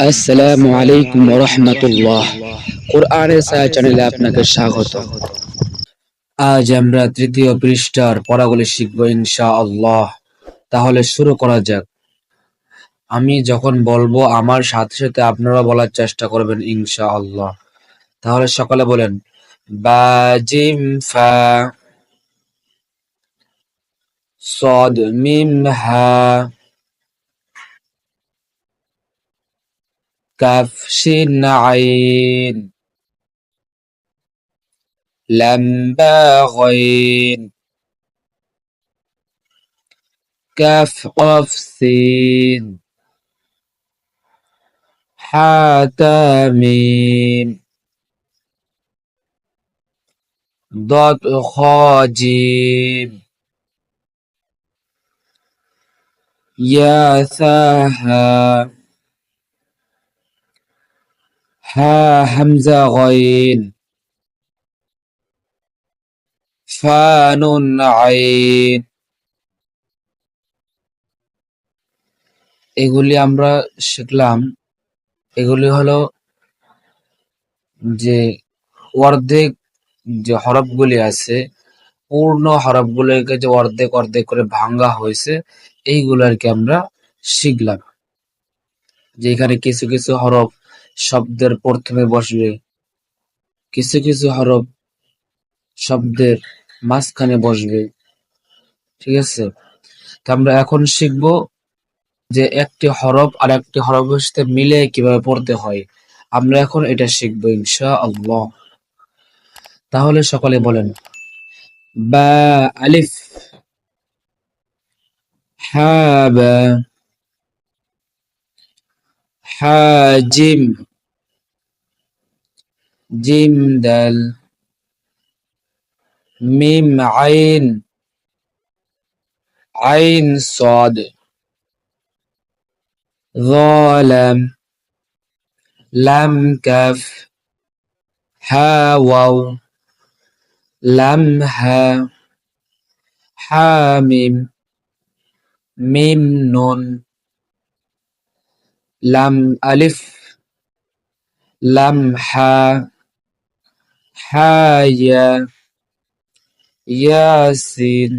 আসসালামু আলাইকুম ওয়া রাহমাতুল্লাহ। কোরআনের ছায়া চ্যানেলে আপনাকে স্বাগত। আজ আমরা তৃতীয় পৃষ্ঠার পড়াগুলি শিখব ইনশাআল্লাহ। তাহলে শুরু করা যাক। আমি যখন বলবো আমার সাথে সাথে আপনারা বলার চেষ্টা করবেন ইনশাআল্লাহ। তাহলে সকালে বলেন বা জিম ফা صاد মিম হা কাফ শিন আইন লাম বা গইন কাফ কফ সিন حاتميم ضاد خاجيم يا ثاها ها همزة غين فان عين এগুলি আমরা শিখলাম। এগুলি হলো যে অর্ধেক যে হরফগুলি আছে, পূর্ণ হরফগুলোকে যে অর্ধেক অর্ধেক করে ভাঙা হয়েছে, এইগুলো আর কি আমরা শিখলাম। যে এখানে কিছু কিছু হরফ শব্দের প্রথমে বসবে, কিছু কিছু হরফ শব্দের মাঝখানে বসবে। ঠিক আছে, তো আমরা এখন শিখবো যে একটি হরফ আর একটি হরফের সাথে মিলে কিভাবে পড়তে হয়। আমরা এখন এটা শিখবো ইনশাআল্লাহ। তাহলে সকলে বলেন বা আলিফ, হা বা, হা জিম, জিম দাল, মিম আইন, আইন صاد, ظالم, লাম কাফ, হা ওয়াও, লাম হা, হামিম, মিম নুন, লাম আলিফ, লাম হা, হা ইয়া, ইয়াসিন,